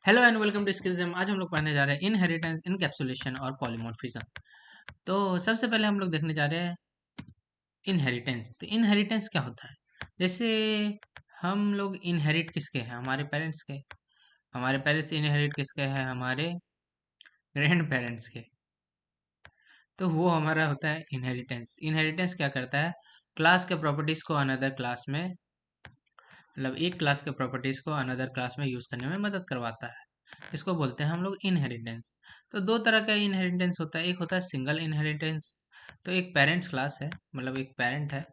Hello and welcome to skills. आज हम लोग पढ़ने जा रहे हैं इनहेरिटेंस, इनकैप्सुलेशन और पॉलीमॉर्फिज्म। तो सबसे पहले हम लोग देखने जा रहे हैं इनहेरिटेंस। तो इनहेरिटेंस क्या होता है? जैसे हम लोग इनहेरिट किसके हैं? हमारे पेरेंट्स के। हमारे पेरेंट्स इनहेरिट किसके हैं? हमारे ग्रैंड पेरेंट्स के। तो वो हमारा होता है इनहेरिटेंस। इनहेरिटेंस क्या करता है? क्लास के प्रॉपर्टीज को अनदर क्लास में, मतलब एक क्लास के प्रॉपर्टीज को अनदर क्लास में यूज करने में मदद करवाता है। इसको बोलते हैं हम लोग इनहेरिटेंस। तो दो तरह का इनहेरिटेंस होता है। एक होता है सिंगल इनहेरिटेंस। तो एक पेरेंट्स क्लास है, मतलब एक पेरेंट है,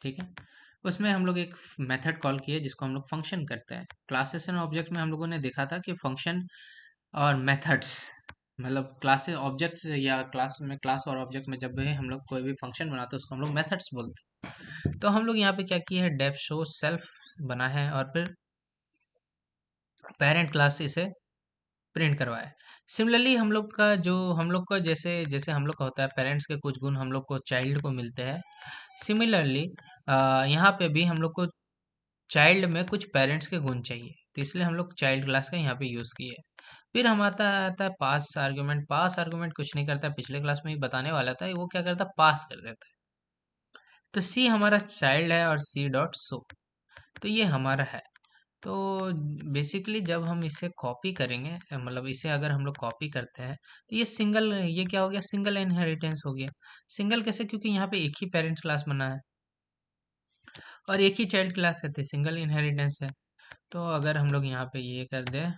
ठीक है। उसमें हम लोग एक मेथड कॉल किए जिसको हम लोग फंक्शन करते हैं। क्लासेस एंड ऑब्जेक्ट में हम लोगों ने देखा था कि फंक्शन और मेथड्स, मतलब क्लास ऑब्जेक्ट्स या क्लास में, क्लास और ऑब्जेक्ट में जब भी हम लोग कोई भी फंक्शन बनाते हैं उसको हम लोग मेथड्स बोलते हैं। तो हम लोग यहाँ पे क्या किए हैं, डेफ शो सेल्फ बना है और फिर पेरेंट क्लास से इसे प्रिंट करवाया है। सिमिलरली हम लोग का जैसे जैसे हम लोग का होता है, पेरेंट्स के कुछ गुण हम लोग को चाइल्ड को मिलते हैं। सिमिलरली यहाँ पे भी हम लोग को चाइल्ड में कुछ पेरेंट्स के गुण चाहिए, तो इसलिए हम लोग चाइल्ड क्लास का यहाँ पे यूज किए हैं। फिर हम आता है पास आर्गुमेंट। पास आर्गुमेंट कुछ नहीं करता, पिछले क्लास में ही बताने वाला था। वो क्या करता है, पास कर देता है। तो सी हमारा चाइल्ड है और सी डॉट सो, तो ये हमारा है। तो बेसिकली जब हम इसे कॉपी करेंगे, मतलब इसे अगर हम लोग कॉपी करते हैं तो ये क्या हो गया, सिंगल इनहेरिटेंस हो गया। सिंगल कैसे? क्योंकि यहाँ पे एक ही पेरेंट्स क्लास बना है और एक ही चाइल्ड क्लास है, तो सिंगल इनहेरिटेंस है। तो अगर हम लोग यहाँ पे ये कर दें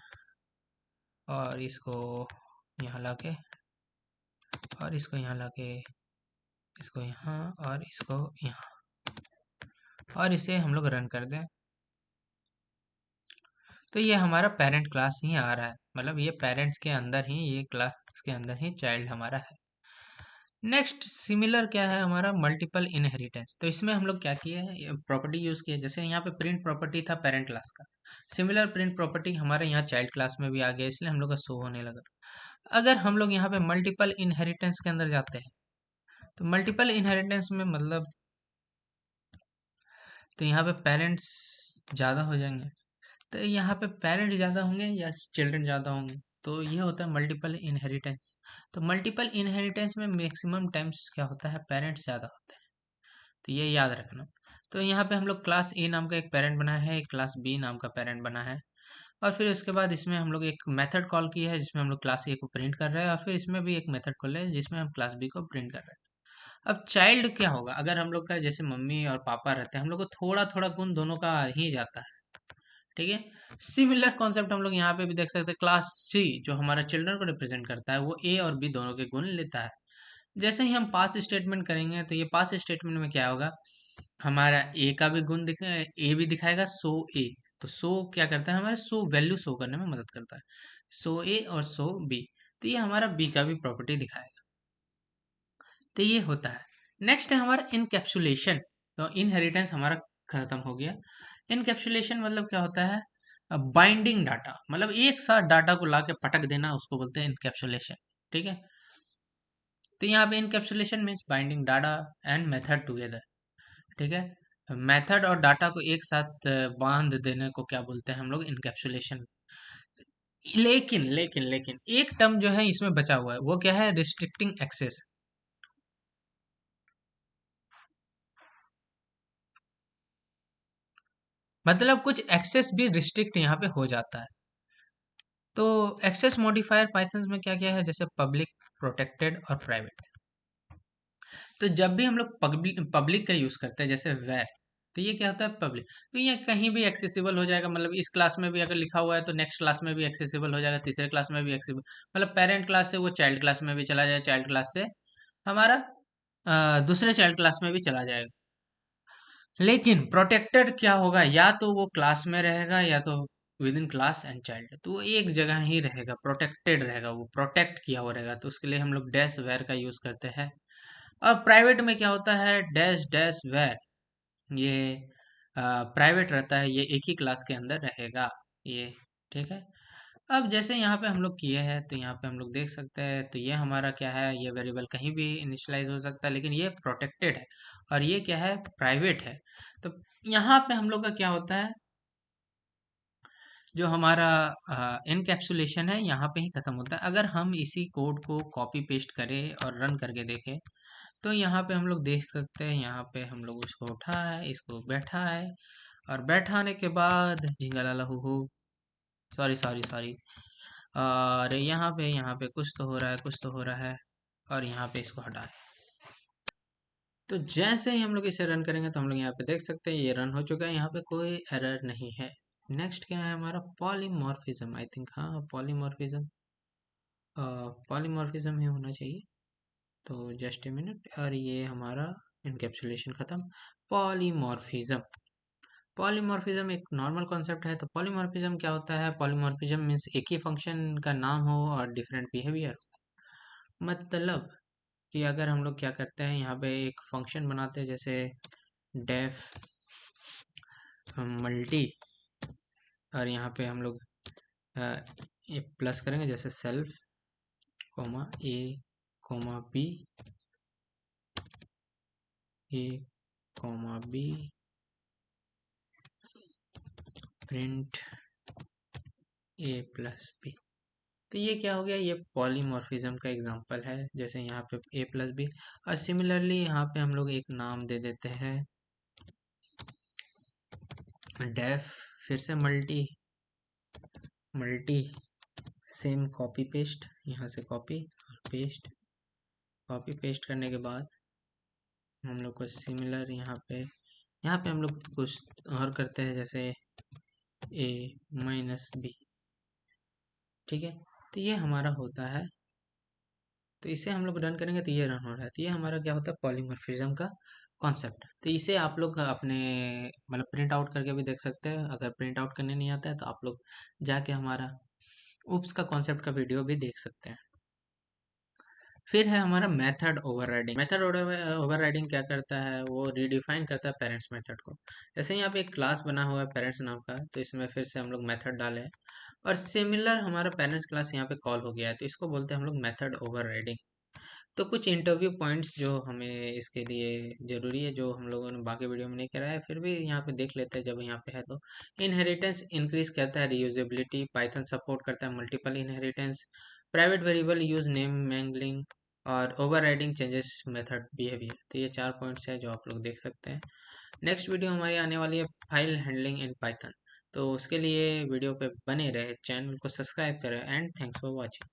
और इसको यहाँ लाके, और इसको यहाँ लाके, इसको यहाँ और इसको यहाँ, और इसे हम लोग रन कर दें, तो ये हमारा पेरेंट क्लास ही आ रहा है। मतलब ये पेरेंट्स के अंदर ही, ये क्लास के अंदर ही चाइल्ड हमारा है। नेक्स्ट सिमिलर क्या है हमारा, मल्टीपल इनहेरिटेंस। तो इसमें हम लोग क्या किए हैं, प्रॉपर्टी यूज किए। जैसे यहाँ पे प्रिंट प्रॉपर्टी था पेरेंट क्लास का, सिमिलर प्रिंट प्रॉपर्टी हमारे यहाँ चाइल्ड क्लास में भी आ गया, इसलिए हम लोग का शो होने लगा। अगर हम लोग यहाँ पे मल्टीपल इनहेरिटेंस के अंदर जाते हैं, तो मल्टीपल इनहेरिटेंस में मतलब, तो यहाँ पे पेरेंट्स ज़्यादा हो जाएंगे। तो यहाँ पे पेरेंट्स ज़्यादा होंगे या चिल्ड्रन ज़्यादा होंगे, तो ये होता है मल्टीपल इनहेरिटेंस। तो मल्टीपल इनहेरिटेंस में मैक्सिमम टाइम्स क्या होता है, पेरेंट्स ज़्यादा होते हैं। तो ये याद रखना। तो यहाँ पे हम लोग क्लास ए नाम का एक पेरेंट बना है, एक क्लास बी नाम का पेरेंट बना है, और फिर उसके बाद इसमें हम लोग एक मेथड कॉल किया है जिसमें हम लोग क्लास ए को प्रिंट कर रहे हैं, और फिर इसमें भी एक मेथड कॉल है जिसमें हम क्लास बी को प्रिंट कर रहे हैं। अब चाइल्ड क्या होगा, अगर हम लोग का जैसे मम्मी और पापा रहते हैं, हम लोग को थोड़ा थोड़ा गुण दोनों का ही जाता है, ठीक है। सिमिलर कॉन्सेप्ट हम लोग यहाँ पे भी देख सकते हैं। क्लास सी जो हमारा चिल्ड्रन को रिप्रेजेंट करता है, वो ए और बी दोनों के गुण लेता है। जैसे ही हम पास स्टेटमेंट करेंगे, तो ये पास स्टेटमेंट में क्या होगा, हमारा ए का भी गुण दिखा, ए भी दिखाएगा, सो ए। तो सो क्या करता है, हमारे सो वैल्यू शो करने में मदद करता है, सो ए और सो बी। तो ये हमारा बी का भी प्रॉपर्टी दिखाएगा। तो ये होता है। नेक्स्ट है हमारा इनकैप्सुलेशन। तो इनहेरिटेंस हमारा खत्म हो गया। इनकैप्सुलेशन मतलब क्या होता है, बाइंडिंग डाटा, मतलब एक साथ डाटा को ला के पटक देना, उसको बोलते हैं इनकैप्सुलेशन, ठीक है। तो यहाँ पे encapsulation means binding data and method together, ठीक है। मेथड और डाटा को एक साथ बांध देने को क्या बोलते हैं हम लोग, इनकैप्सुलेशन। लेकिन लेकिन लेकिन एक टर्म जो है इसमें बचा हुआ है, वो क्या है, रिस्ट्रिक्टिंग एक्सेस। मतलब कुछ एक्सेस भी रिस्ट्रिक्ट यहाँ पे हो जाता है। तो एक्सेस मॉडिफायर पाइथन में क्या क्या है, जैसे पब्लिक, प्रोटेक्टेड और प्राइवेट। तो जब भी हम लोग पब्लिक का यूज करते हैं, जैसे वेर, तो ये क्या होता है, पब्लिक। तो ये कहीं भी एक्सेसिबल हो जाएगा, मतलब इस क्लास में भी अगर लिखा हुआ है तो नेक्स्ट क्लास में भी एक्सेसिबल हो जाएगा, तीसरे क्लास में भी एक्सेसिबल, मतलब पेरेंट क्लास से वो चाइल्ड क्लास में भी चला जाए, चाइल्ड क्लास से हमारा दूसरे चाइल्ड क्लास में भी चला जाएगा। लेकिन प्रोटेक्टेड क्या होगा, या तो वो क्लास में रहेगा या तो with in class and child, तो वो एक जगह ही रहेगा, प्रोटेक्टेड रहेगा, वो प्रोटेक्ट किया हुआ रहेगा। तो उसके लिए हम लोग डैश वेर का यूज करते हैं। और प्राइवेट में क्या होता है, डैश डैश वेर, ये प्राइवेट रहता है, ये एक ही क्लास के अंदर रहेगा, ये, ठीक है। अब जैसे यहाँ पे हम लोग किए हैं, तो यहाँ पे हम लोग देख सकते हैं, तो ये हमारा क्या है, ये वेरिएबल कहीं भी इनिशियलाइज हो सकता है, लेकिन ये प्रोटेक्टेड है, और ये क्या है, प्राइवेट है। तो यहाँ पे हम लोग का क्या होता है, जो हमारा इनकैप्सुलेशन है यहाँ पे ही खत्म होता है। अगर हम इसी कोड को कॉपी पेस्ट करें और रन करके देखें तो यहाँ पे हम लोग देख सकते हैं, यहाँ पे हम लोग उसको उठा है, इसको बैठा है, और बैठाने के बाद झिंगालाला हू, सॉरी सॉरी सॉरी, और यहाँ पे कुछ तो हो रहा है, कुछ तो हो रहा है, और यहाँ पे इसको हटा है। तो जैसे ही हम लोग इसे रन करेंगे तो हम लोग यहाँ पे देख सकते हैं ये रन हो चुका है, यहाँ पे कोई एरर नहीं है। नेक्स्ट क्या है हमारा, पॉलीमॉर्फिज्म, आई थिंक हाँ पॉलीमॉर्फिज्म, पॉलीमॉर्फिज्म ही होना चाहिए। तो जस्ट ए मिनट, और ये हमारा इनकैप्सुलेशन खत्म। पॉलीमॉर्फिज्म, पॉलीमॉर्फिज्म एक नॉर्मल कॉन्सेप्ट है। तो पॉलीमॉर्फिज्म क्या होता है, पॉलीमॉर्फिज्म मीन्स एक ही फंक्शन का नाम हो और डिफरेंट बिहेवियर। मतलब कि अगर हम लोग क्या करते हैं, यहाँ पे एक फंक्शन बनाते हैं जैसे डेफ मल्टी, और यहाँ पे हम लोग ये प्लस करेंगे जैसे सेल्फ कोमा ए कोमा बी, ए कोमा बी, प्रिंट ए प्लस बी। तो ये क्या हो गया, ये पॉलीमॉर्फिज्म का एग्जांपल है, जैसे यहाँ पे ए प्लस बी। और सिमिलरली यहाँ पे हम लोग एक नाम दे देते हैं डेफ, फिर से multi, multi, same copy paste, यहाँ से कॉपी और पेस्ट, कॉपी पेस्ट करने के बाद हम लोग को सिमिलर यहाँ पे हम लोग कुछ और करते हैं जैसे ए माइनस बी, ठीक है। तो ये हमारा होता है, तो इसे हम लोग रन करेंगे तो ये रन हो रहा है। तो ये हमारा क्या होता है, पॉलीमॉर्फिज्म का कॉन्सेप्ट। तो इसे आप लोग अपने मतलब प्रिंट आउट करके भी देख सकते हैं। अगर प्रिंट आउट करने नहीं आता है तो आप लोग जाके हमारा उप्स का कॉन्सेप्ट का वीडियो भी देख सकते हैं। फिर है हमारा मेथड ओवरराइडिंग। मेथड ओवरराइडिंग क्या करता है, वो रिडिफाइन करता है पेरेंट्स मेथड को। जैसे यहाँ पे एक क्लास बना हुआ है पेरेंट्स नाम का, तो इसमें फिर से हम लोग मेथड डाले और सिमिलर हमारा पेरेंट्स क्लास यहाँ पे कॉल हो गया है, तो इसको बोलते हैं हम लोग मेथड ओवरराइडिंग। तो कुछ इंटरव्यू पॉइंट्स जो हमें इसके लिए ज़रूरी है, जो हम लोगों ने बाकी वीडियो में नहीं करा है, फिर भी यहाँ पे देख लेते हैं जब यहाँ पे है। तो इनहेरिटेंस इंक्रीज करता है रीयूजेबिलिटी, पाइथन सपोर्ट करता है multiple inheritance, private variable use name mangling, और ओवरराइडिंग चेंजेस मेथड बिहेवियर। तो ये 4 पॉइंट्स है जो आप लोग देख सकते हैं। नेक्स्ट वीडियो हमारी आने वाली है फाइल हैंडलिंग इन पाइथन। तो उसके लिए वीडियो पे बने रहे, चैनल को सब्सक्राइब करें, एंड थैंक्स फॉर वॉचिंग।